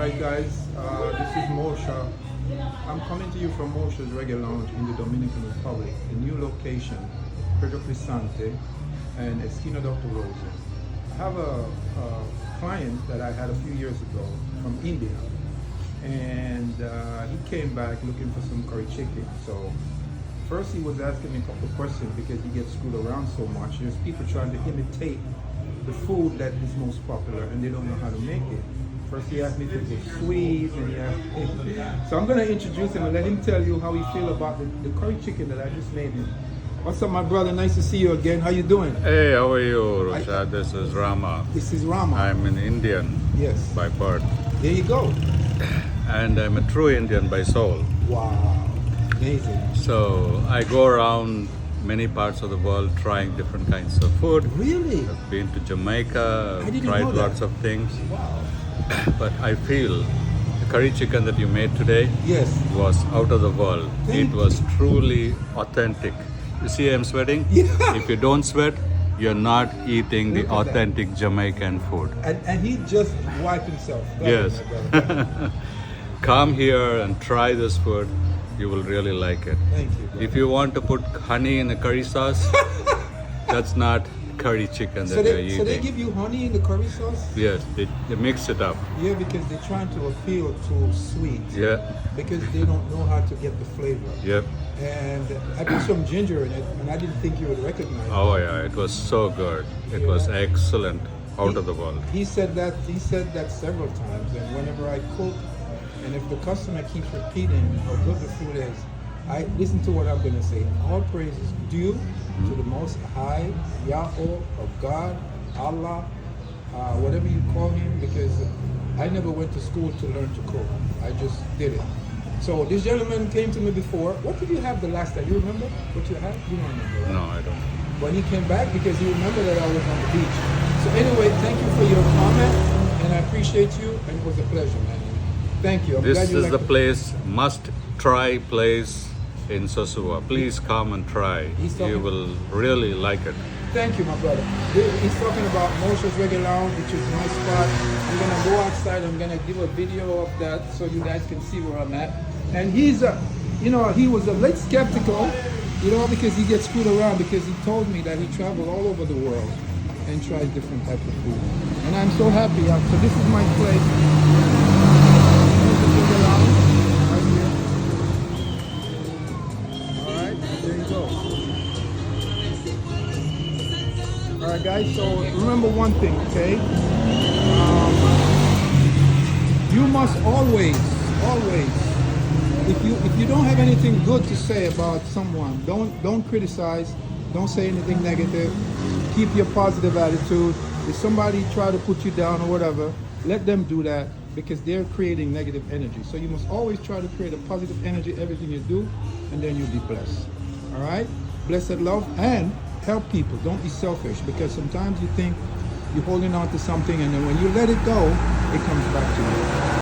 Alright guys, this is Mosha. I'm coming to you from Mosha's Reggae Lounge in the Dominican Republic, a new location, Pedro Crisante and Esquina Dr. Rosa. I have a client that I had a few years ago from India, and he came back looking for some curry chicken. So first he was asking me a couple of questions because he gets screwed around so much. There's people trying to imitate the food that is most popular and they don't know how to make it. First he asked me if it was sweet, and he asked me. So I'm gonna introduce him and let him tell you how he feel about the curry chicken that I just made him. What's up, my brother? Nice to see you again. How you doing? Hey, how are you, Rashad? This is Rama. This is Rama. I'm an Indian Yes. by birth, There you go. and I'm a true Indian by soul. Wow. Amazing. So I go around many parts of the world trying different kinds of food. Really? I've been to Jamaica, I didn't tried know that. lots of things, Wow. but I feel the curry chicken that you made today Yes. was out of the world. Thank It was truly authentic. You see, I'm sweating? Yeah. If you don't sweat, you're not eating the Look at that. authentic Jamaican food. And he just wiped himself. That Yes. is my brother. Come here and try this food. You will really like it. Thank you. brother. If you want to put honey in a curry sauce, that's not curry chicken that So you're they, eating. so they give you honey in the curry sauce? Yes, they mix it up. Yeah, because they're trying to appeal to sweet. Yeah, Because they don't know how to get the flavor. yep. And I put some ginger in it, and I didn't think you would recognize it. Oh yeah, it was so good. It was excellent. Out of the world. He said that several times, and whenever I cook, and if the customer keeps repeating how good the food is, I listen to what I'm going to say. All praise is due to the Most High, Yahweh, of God, Allah, whatever you call him, because I never went to school to learn to cook. I just did it. So this gentleman came to me before. What did you have the last time? You remember what you had? You don't remember, right? No, I don't. But he came back because he remembered that I was on the beach. So anyway, thank you for your comment, and I appreciate you, and it was a pleasure, man. Thank you. I'm glad This you is liked the place, must try place in Sosua. Please come and try. He's talking- You will really like it. Thank you, my brother. He's talking about Mosha's Reggae Lounge, which is my spot. I'm gonna go outside. I'm gonna give a video of that so you guys can see where I'm at. And he's he was a late skeptical, because he gets screwed around, because he told me that he traveled all over the world and tries different types of food. And I'm so happy. So this is my place. Mosha's Reggae Lounge, right here. All right, there you go. All right, guys. So remember one thing, okay? You must always, if you don't have anything good to say about someone, don't criticize, don't say anything negative. Keep your positive attitude. If somebody try to put you down or whatever, let them do that, because they're creating negative energy. So you must always try to create a positive energy everything you do, and then you'll be blessed. All right? Blessed love, and help people. Don't be selfish, because sometimes you think you're holding on to something, and then when you let it go, it comes back to you.